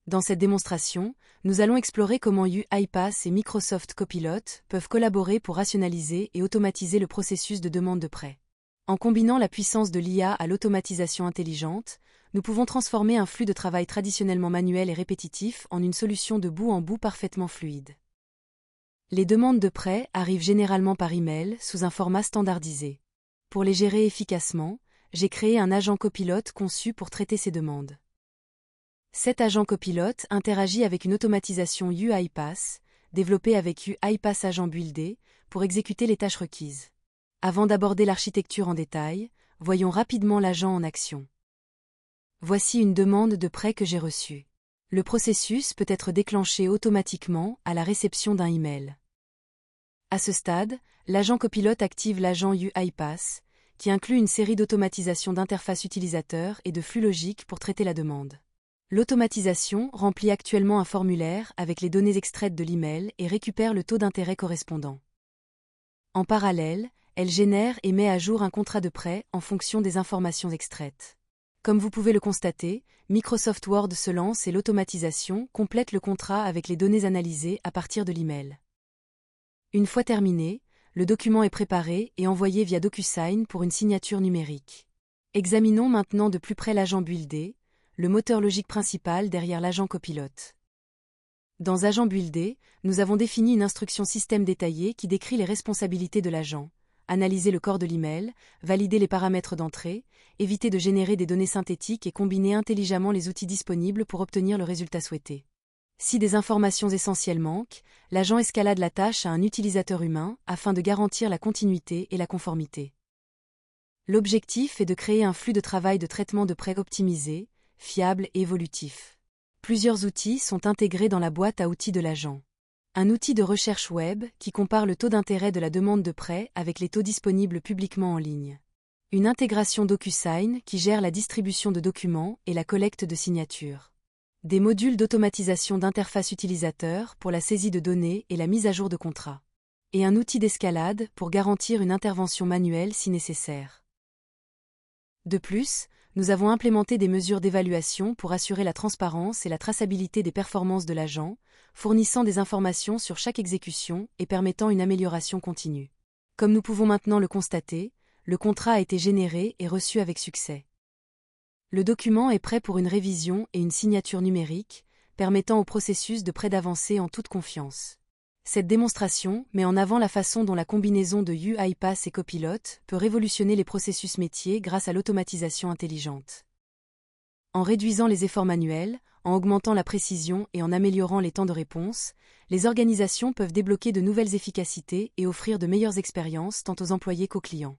Dans cette démonstration, nous allons explorer comment UiPath et Microsoft Copilot peuvent collaborer pour rationaliser et automatiser le processus de demande de prêt. En combinant la puissance de l'IA à l'automatisation intelligente, nous pouvons transformer un flux de travail traditionnellement manuel et répétitif en une solution de bout en bout parfaitement fluide. Les demandes de prêt arrivent généralement par email sous un format standardisé. Pour les gérer efficacement, j'ai créé un agent copilote conçu pour traiter ces demandes. Cet agent copilote interagit avec une automatisation UiPath, développée avec UiPath Agent Buildé, pour exécuter les tâches requises. Avant d'aborder l'architecture en détail, voyons rapidement l'agent en action. Voici une demande de prêt que j'ai reçue. Le processus peut être déclenché automatiquement à la réception d'un email. À ce stade, l'agent copilote active l'agent UiPath, qui inclut une série d'automatisations d'interface utilisateur et de flux logiques pour traiter la demande. L'automatisation remplit actuellement un formulaire avec les données extraites de l'email et récupère le taux d'intérêt correspondant. En parallèle, elle génère et met à jour un contrat de prêt en fonction des informations extraites. Comme vous pouvez le constater, Microsoft Word se lance et l'automatisation complète le contrat avec les données analysées à partir de l'email. Une fois terminé, le document est préparé et envoyé via DocuSign pour une signature numérique. Examinons maintenant de plus près l'agent Buildé, le moteur logique principal derrière l'agent copilote. Dans Agent Buildé, nous avons défini une instruction système détaillée qui décrit les responsabilités de l'agent: analyser le corps de l'email, valider les paramètres d'entrée, éviter de générer des données synthétiques et combiner intelligemment les outils disponibles pour obtenir le résultat souhaité. Si des informations essentielles manquent, l'agent escalade la tâche à un utilisateur humain afin de garantir la continuité et la conformité. L'objectif est de créer un flux de travail de traitement de prêt optimisé, fiable et évolutif. Plusieurs outils sont intégrés dans la boîte à outils de l'agent. Un outil de recherche web qui compare le taux d'intérêt de la demande de prêt avec les taux disponibles publiquement en ligne. Une intégration DocuSign qui gère la distribution de documents et la collecte de signatures. Des modules d'automatisation d'interface utilisateur pour la saisie de données et la mise à jour de contrats. Et un outil d'escalade pour garantir une intervention manuelle si nécessaire. De plus, nous avons implémenté des mesures d'évaluation pour assurer la transparence et la traçabilité des performances de l'agent, fournissant des informations sur chaque exécution et permettant une amélioration continue. Comme nous pouvons maintenant le constater, le contrat a été généré et reçu avec succès. Le document est prêt pour une révision et une signature numérique, permettant au processus de prêt d'avancer en toute confiance. Cette démonstration met en avant la façon dont la combinaison de UiPath et Copilot peut révolutionner les processus métiers grâce à l'automatisation intelligente. En réduisant les efforts manuels, en augmentant la précision et en améliorant les temps de réponse, les organisations peuvent débloquer de nouvelles efficacités et offrir de meilleures expériences tant aux employés qu'aux clients.